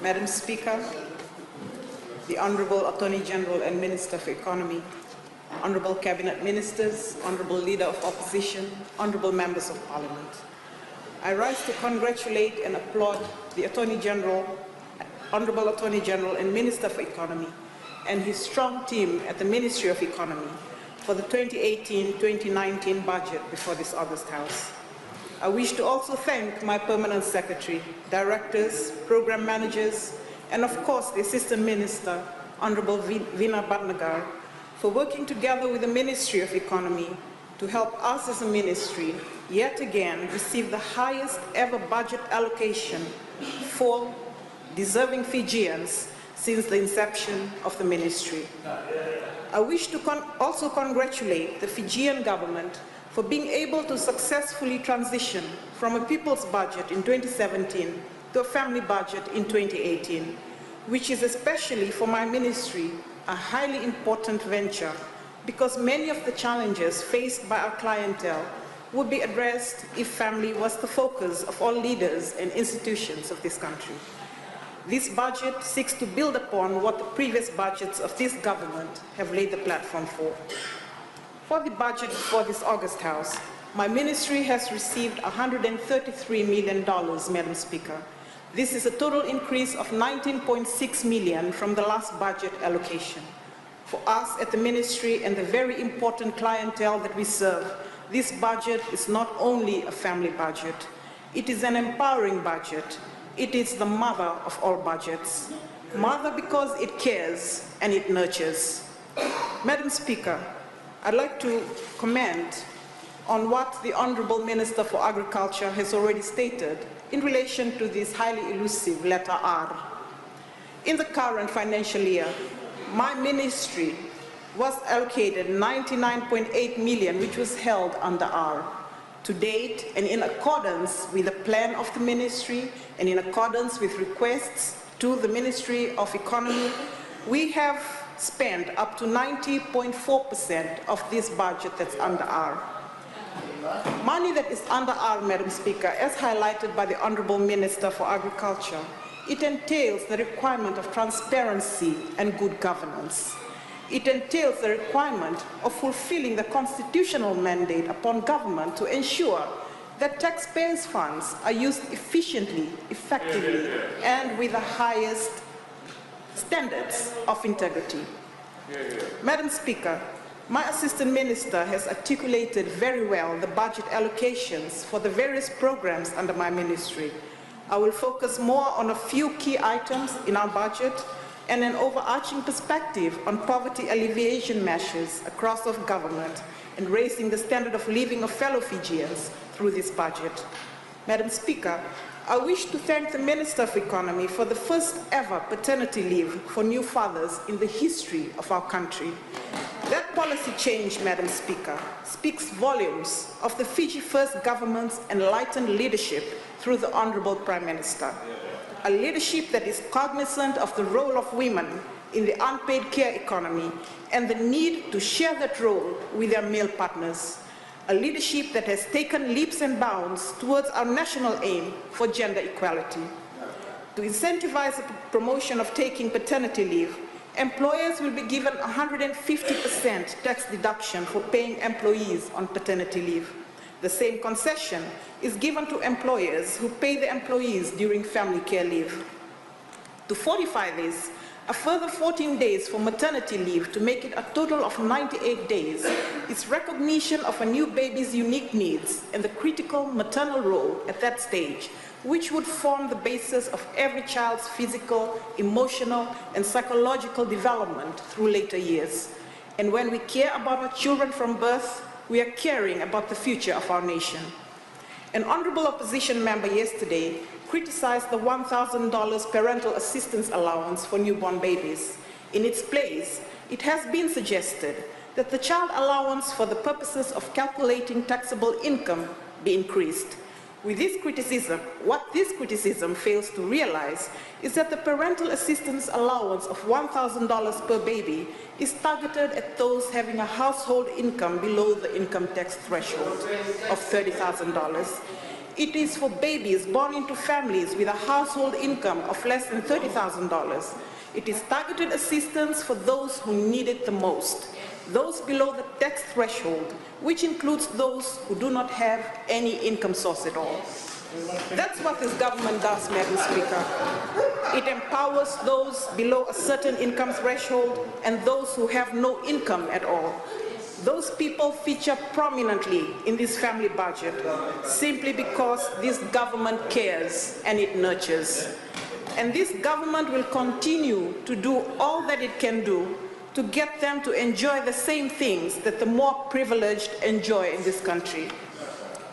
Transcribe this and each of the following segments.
Madam Speaker, the Honorable Attorney General and Minister for Economy, Honorable Cabinet Ministers, Honorable Leader of Opposition, Honorable Members of Parliament. I rise to congratulate and applaud the Attorney General, Honorable Attorney General and Minister for Economy, and his strong team at the Ministry of Economy for the 2018-2019 budget before this August House. I wish to also thank my Permanent Secretary, Directors, Program Managers, and of course the Assistant Minister, Honorable Vina Bhatnagar, for working together with the Ministry of Economy to help us as a ministry yet again receive the highest ever budget allocation for deserving Fijians since the inception of the ministry. I wish to also congratulate the Fijian government for being able to successfully transition from a people's budget in 2017 to a family budget in 2018, which is especially for my ministry a highly important venture because many of the challenges faced by our clientele would be addressed if family was the focus of all leaders and institutions of this country. This budget seeks to build upon what the previous budgets of this government have laid the platform for. For the budget for this August House, my ministry has received $133 million, Madam Speaker. This is a total increase of $19.6 million from the last budget allocation. For us at the ministry and the very important clientele that we serve, this budget is not only a family budget, it is an empowering budget. It is the mother of all budgets. Mother because it cares and it nurtures. Madam Speaker, I'd like to comment on what the Honorable Minister for Agriculture has already stated in relation to this highly elusive letter R. In the current financial year, my ministry was allocated $99.8 million, which was held under R. To date, and in accordance with the plan of the ministry and in accordance with requests to the Ministry of Economy, we have spent up to 90.4% of this budget that's under R. Money that is under R, Madam Speaker, as highlighted by the Honorable Minister for Agriculture, it entails the requirement of transparency and good governance. It entails the requirement of fulfilling the constitutional mandate upon government to ensure that taxpayers' funds are used efficiently, effectively, and with the highest standards of integrity. Madam Speaker, my Assistant Minister has articulated very well the budget allocations for the various programs under my ministry. I will focus more on a few key items in our budget and an overarching perspective on poverty alleviation measures across the government and raising the standard of living of fellow Fijians through this budget. Madam Speaker, I wish to thank the Minister of Economy for the first ever paternity leave for new fathers in the history of our country. That policy change, Madam Speaker, speaks volumes of the Fiji First government's enlightened leadership through the Honorable Prime Minister. A leadership that is cognizant of the role of women in the unpaid care economy and the need to share that role with their male partners. A leadership that has taken leaps and bounds towards our national aim for gender equality. To incentivize the promotion of taking paternity leave, employers will be given 150% tax deduction for paying employees on paternity leave. The same concession is given to employers who pay the employees during family care leave. To fortify this, a further 14 days for maternity leave to make it a total of 98 days is recognition of a new baby's unique needs and the critical maternal role at that stage, which would form the basis of every child's physical, emotional, and psychological development through later years. And when we care about our children from birth, we are caring about the future of our nation. An honorable opposition member yesterday criticized the $1,000 parental assistance allowance for newborn babies. In its place, it has been suggested that the child allowance for the purposes of calculating taxable income be increased. With this criticism, what this criticism fails to realize is that the parental assistance allowance of $1,000 per baby is targeted at those having a household income below the income tax threshold of $30,000. It is for babies born into families with a household income of less than $30,000. It is targeted assistance for those who need it the most, those below the tax threshold, which includes those who do not have any income source at all. That's what this government does, Madam Speaker. It empowers those below a certain income threshold and those who have no income at all. Those people feature prominently in this family budget simply because this government cares and it nurtures. And this government will continue to do all that it can do to get them to enjoy the same things that the more privileged enjoy in this country.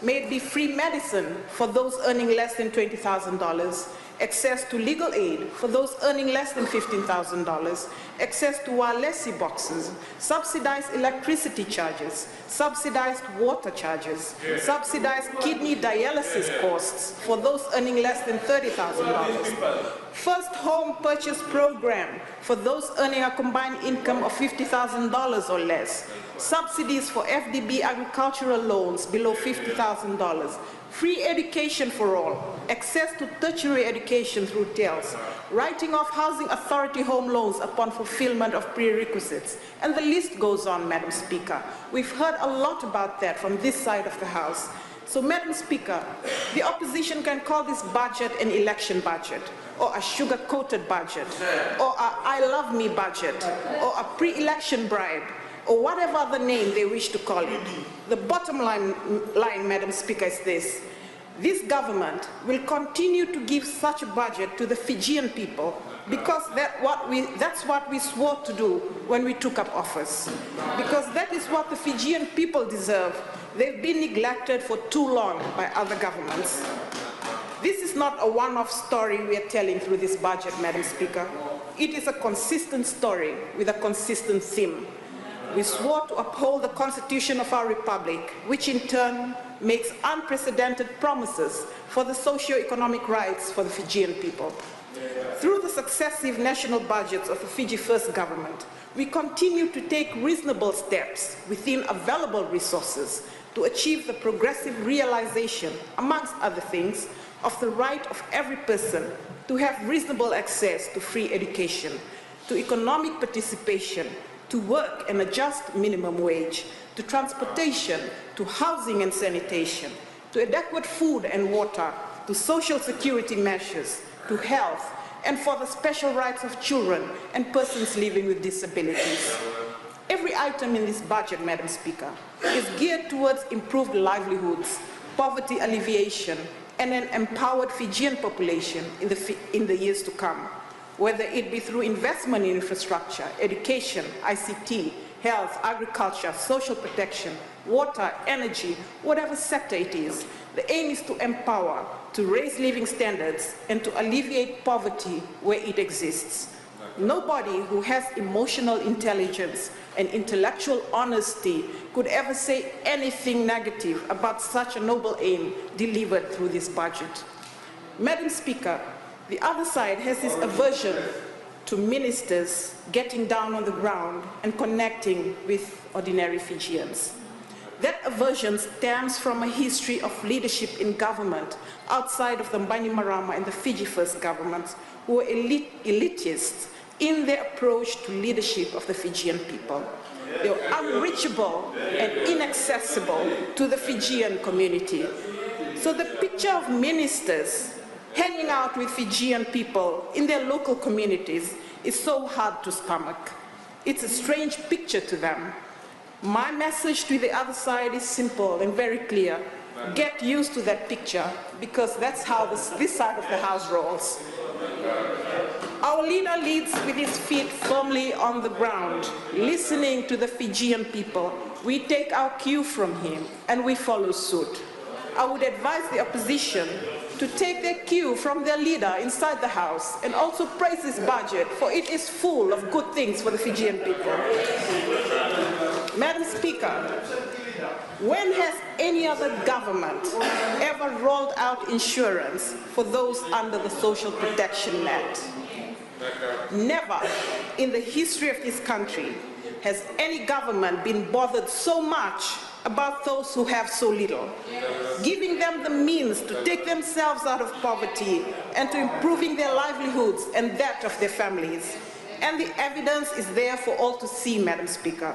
May it be free medicine for those earning less than $20,000, access to legal aid for those earning less than $15,000, access to Walesi boxes, subsidized electricity charges, subsidized water charges, subsidized kidney dialysis costs for those earning less than $30,000, first home purchase program for those earning a combined income of $50,000 or less, subsidies for FDB agricultural loans below $50,000, free education for all, access to tertiary education through TELS, writing off housing authority home loans upon fulfillment of prerequisites, and the list goes on, Madam Speaker. We've heard a lot about that from this side of the House. So, Madam Speaker, the opposition can call this budget an election budget, or a sugar-coated budget, or a I love me budget, or a pre-election bribe, or whatever other name they wish to call it. The bottom line, Madam Speaker, is this. This government will continue to give such a budget to the Fijian people because that's what we swore to do when we took up office. Because that is what the Fijian people deserve. They've been neglected for too long by other governments. This is not a one-off story we are telling through this budget, Madam Speaker. It is a consistent story with a consistent theme. We swore to uphold the Constitution of our Republic, which in turn makes unprecedented promises for the socio-economic rights for the Fijian people. Through the successive national budgets of the Fiji First government, we continue to take reasonable steps within available resources to achieve the progressive realization, amongst other things, of the right of every person to have reasonable access to free education, to economic participation, to work and a just minimum wage, to transportation, to housing and sanitation, to adequate food and water, to social security measures, to health, and for the special rights of children and persons living with disabilities. Every item in this budget, Madam Speaker, is geared towards improved livelihoods, poverty alleviation, and an empowered Fijian population in the years to come, whether it be through investment in infrastructure, education, ICT, health, agriculture, social protection, water, energy, whatever sector it is. The aim is to empower, to raise living standards, and to alleviate poverty where it exists. Nobody who has emotional intelligence and intellectual honesty could ever say anything negative about such a noble aim delivered through this budget. Madam Speaker, the other side has this aversion to ministers getting down on the ground and connecting with ordinary Fijians. That aversion stems from a history of leadership in government outside of the Bainimarama and the Fiji First governments who were elitists in their approach to leadership of the Fijian people. They were unreachable and inaccessible to the Fijian community. So the picture of ministers hanging out with Fijian people in their local communities is so hard to stomach. It's a strange picture to them. My message to the other side is simple and very clear. Get used to that picture, because that's how this side of the House rolls. Our leader leads with his feet firmly on the ground, listening to the Fijian people. We take our cue from him and we follow suit. I would advise the opposition to take their cue from their leader inside the House and also praise this budget, for it is full of good things for the Fijian people. Madam Speaker, when has any other government ever rolled out insurance for those under the social protection net? Never in the history of this country has any government been bothered so much about those who have so little, giving them the means to take themselves out of poverty and to improving their livelihoods and that of their families. And the evidence is there for all to see, Madam Speaker.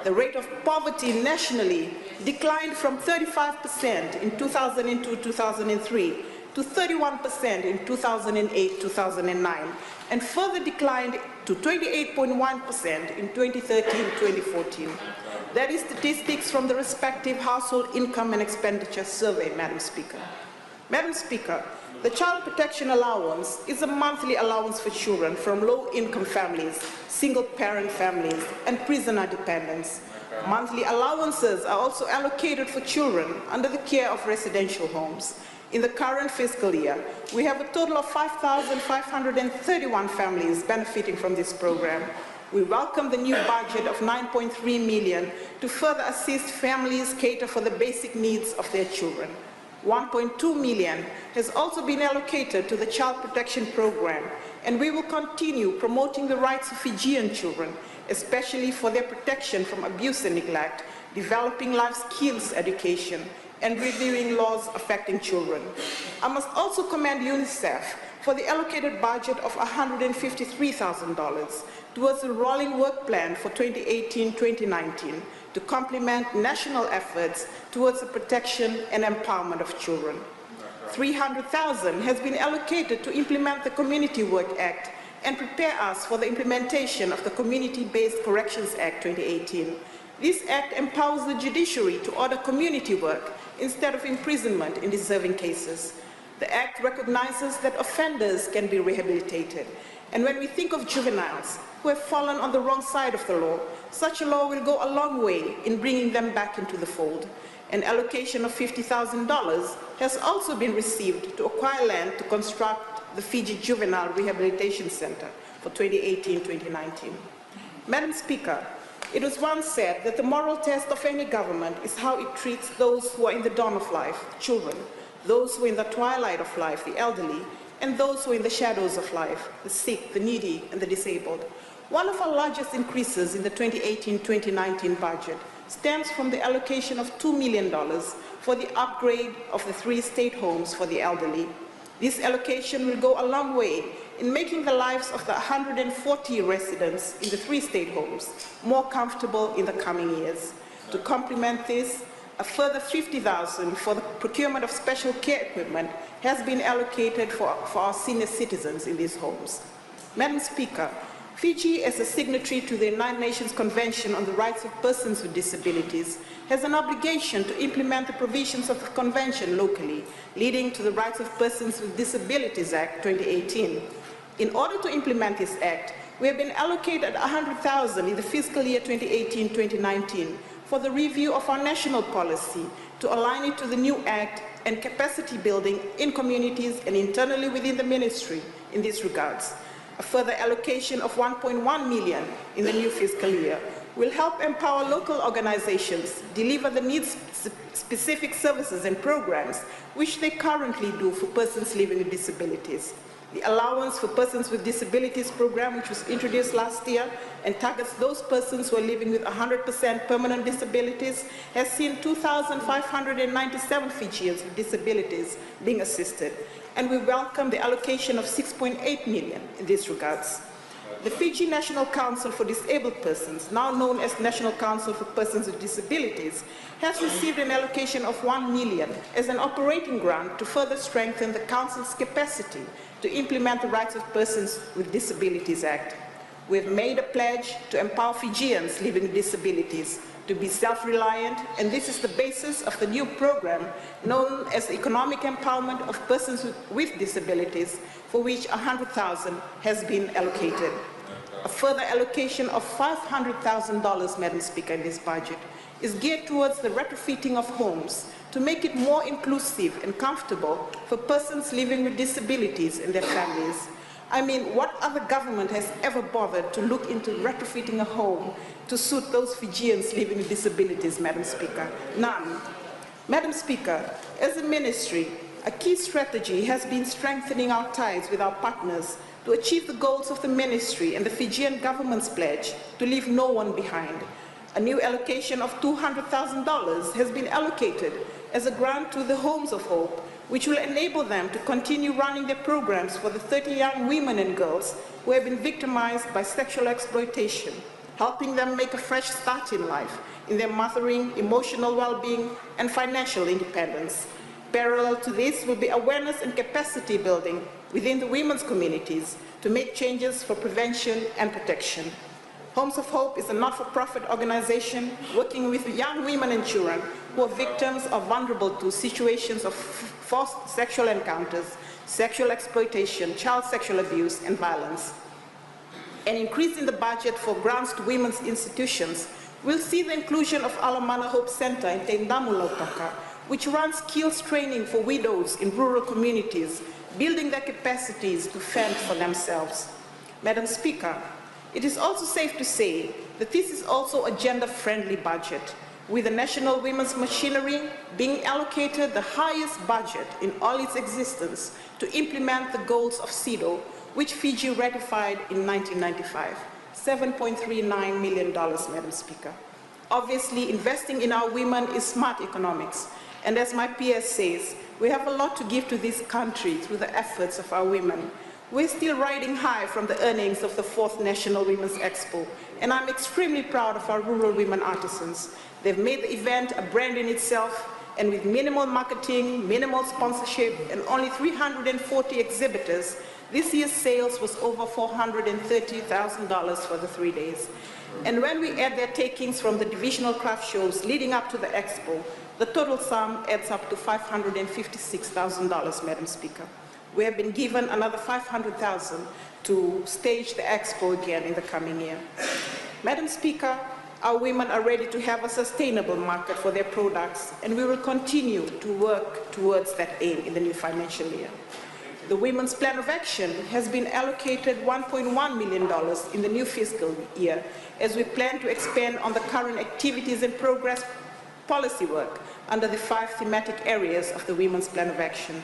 The rate of poverty nationally declined from 35% in 2002-2003 to 31% in 2008-2009, and further declined to 28.1% in 2013-2014. That is statistics from the respective household income and expenditure survey, Madam Speaker. Madam Speaker, the Child Protection Allowance is a monthly allowance for children from low-income families, single-parent families, and prisoner dependents. Monthly allowances are also allocated for children under the care of residential homes. In the current fiscal year, we have a total of 5,531 families benefiting from this program. We welcome the new budget of $9.3 million to further assist families cater for the basic needs of their children. $1.2 million has also been allocated to the Child Protection Program, and we will continue promoting the rights of Fijian children, especially for their protection from abuse and neglect, developing life skills education, and reviewing laws affecting children. I must also commend UNICEF for the allocated budget of $153,000 towards the rolling work plan for 2018-2019 to complement national efforts towards the protection and empowerment of children. $300,000 has been allocated to implement the Community Work Act and prepare us for the implementation of the Community-Based Corrections Act 2018. This act empowers the judiciary to order community work instead of imprisonment in deserving cases. The act recognizes that offenders can be rehabilitated. And when we think of juveniles who have fallen on the wrong side of the law, such a law will go a long way in bringing them back into the fold. An allocation of $50,000 has also been received to acquire land to construct the Fiji Juvenile Rehabilitation Center for 2018-2019. Madam Speaker, it was once said that the moral test of any government is how it treats those who are in the dawn of life, children, those who are in the twilight of life, the elderly, and those who are in the shadows of life, the sick, the needy, and the disabled. One of our largest increases in the 2018-2019 budget stems from the allocation of $2 million for the upgrade of the 3 state homes for the elderly. This allocation will go a long way in making the lives of the 140 residents in the 3 state homes more comfortable in the coming years. To complement this, a further $50,000 for the procurement of special care equipment has been allocated for our senior citizens in these homes. Madam Speaker, Fiji, as a signatory to the United Nations Convention on the Rights of Persons with Disabilities, has an obligation to implement the provisions of the Convention locally, leading to the Rights of Persons with Disabilities Act 2018. In order to implement this act, we have been allocated $100,000 in the fiscal year 2018-2019 for the review of our national policy to align it to the new act and capacity building in communities and internally within the ministry in these regards. A further allocation of $1.1 million in the new fiscal year will help empower local organizations deliver the needs-specific services and programs which they currently do for persons living with disabilities. The Allowance for Persons with Disabilities program, which was introduced last year and targets those persons who are living with 100% permanent disabilities, has seen 2,597 Fijians with disabilities being assisted, and we welcome the allocation of $6.8 million in these regards. The Fiji National Council for Disabled Persons, now known as National Council for Persons with Disabilities, has received an allocation of $1 million as an operating grant to further strengthen the Council's capacity to implement the Rights of Persons with Disabilities Act. We have made a pledge to empower Fijians living with disabilities to be self-reliant, and this is the basis of the new program known as the Economic Empowerment of Persons with Disabilities, for which $100,000 has been allocated. A further allocation of $500,000, Madam Speaker, in this budget is geared towards the retrofitting of homes to make it more inclusive and comfortable for persons living with disabilities and their families. I mean, what other government has ever bothered to look into retrofitting a home to suit those Fijians living with disabilities, Madam Speaker? None. Madam Speaker, as a ministry, a key strategy has been strengthening our ties with our partners to achieve the goals of the ministry and the Fijian government's pledge to leave no one behind. A new allocation of $200,000 has been allocated as a grant to the Homes of Hope, which will enable them to continue running their programs for the 30 young women and girls who have been victimized by sexual exploitation, helping them make a fresh start in life, in their mothering, emotional well-being, and financial independence. Parallel to this will be awareness and capacity building within the women's communities to make changes for prevention and protection. Homes of Hope is a not-for-profit organization working with young women and children who are victims or vulnerable to situations of forced sexual encounters, sexual exploitation, child sexual abuse, and violence. An increase in the budget for grants to women's institutions will see the inclusion of Alamana Hope Center in Tendamulautaka, which runs skills training for widows in rural communities, building their capacities to fend for themselves. Madam Speaker, it is also safe to say that this is also a gender-friendly budget, with the National Women's Machinery being allocated the highest budget in all its existence to implement the goals of CEDAW, which Fiji ratified in 1995, $7.39 million, Madam Speaker. Obviously, investing in our women is smart economics, and as my PS says, we have a lot to give to this country through the efforts of our women. We're still riding high from the earnings of the 4th National Women's Expo, and I'm extremely proud of our rural women artisans. They've made the event a brand in itself, and with minimal marketing, minimal sponsorship, and only 340 exhibitors, this year's sales was over $430,000 for the 3 days. And when we add their takings from the divisional craft shows leading up to the expo, the total sum adds up to $556,000, Madam Speaker. We have been given another $500,000 to stage the expo again in the coming year. Madam Speaker, our women are ready to have a sustainable market for their products, and we will continue to work towards that aim in the new financial year. The Women's Plan of Action has been allocated $1.1 million in the new fiscal year as we plan to expand on the current activities and progress policy work under the 5 thematic areas of the Women's Plan of Action.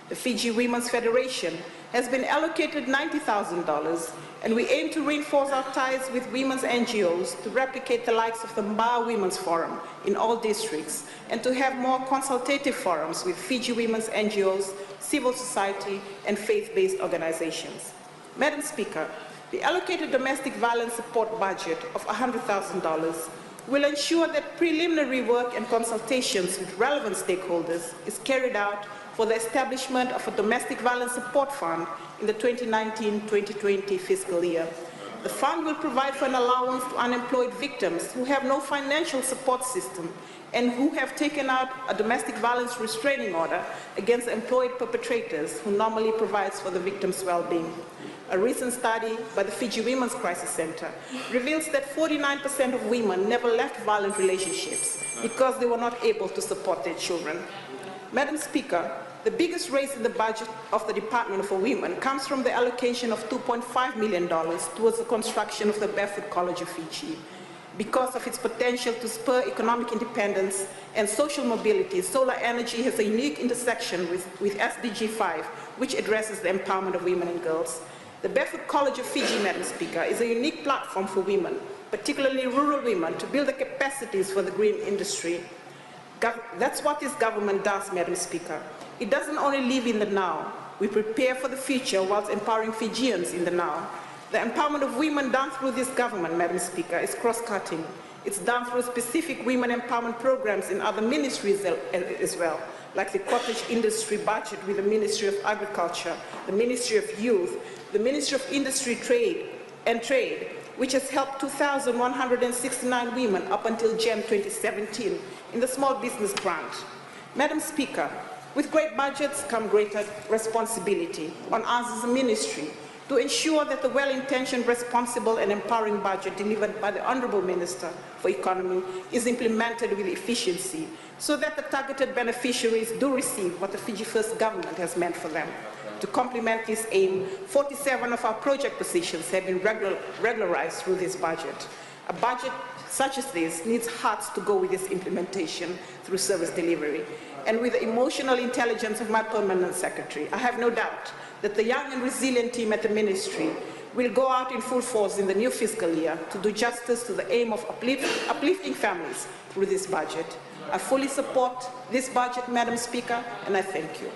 The Fiji Women's Federation has been allocated $90,000, and we aim to reinforce our ties with women's NGOs to replicate the likes of the Mba Women's Forum in all districts, and to have more consultative forums with Fiji women's NGOs, civil society, and faith-based organizations. Madam Speaker, the allocated domestic violence support budget of $100,000 will ensure that preliminary work and consultations with relevant stakeholders is carried out for the establishment of a domestic violence support fund in the 2019-2020 fiscal year. The fund will provide for an allowance to unemployed victims who have no financial support system and who have taken out a domestic violence restraining order against employed perpetrators, who normally provides for the victim's well-being. A recent study by the Fiji Women's Crisis Center reveals that 49% of women never left violent relationships because they were not able to support their children. Madam Speaker, the biggest raise in the budget of the Department for Women comes from the allocation of $2.5 million towards the construction of the Barefoot College of Fiji. Because of its potential to spur economic independence and social mobility, solar energy has a unique intersection with SDG 5, which addresses the empowerment of women and girls. The Barefoot College of Fiji, Madam Speaker, is a unique platform for women, particularly rural women, to build the capacities for the green industry. That's what this government does, Madam Speaker. It doesn't only live in the now. We prepare for the future whilst empowering Fijians in the now. The empowerment of women done through this government, Madam Speaker, is cross-cutting. It's done through specific women empowerment programs in other ministries as well, like the cottage industry budget with the Ministry of Agriculture, the Ministry of Youth, the Ministry of Industry, Trade, which has helped 2,169 women up until Jan 2017 in the Small Business Grant. Madam Speaker, with great budgets come greater responsibility on us as a ministry to ensure that the well-intentioned, responsible and empowering budget delivered by the Honourable Minister for Economy is implemented with efficiency so that the targeted beneficiaries do receive what the Fiji First government has meant for them. To complement this aim, 47 of our project positions have been regularized through this budget. A budget such as this needs hearts to go with this implementation through service delivery. And with the emotional intelligence of my permanent secretary, I have no doubt that the young and resilient team at the ministry will go out in full force in the new fiscal year to do justice to the aim of uplifting families through this budget. I fully support this budget, Madam Speaker, and I thank you.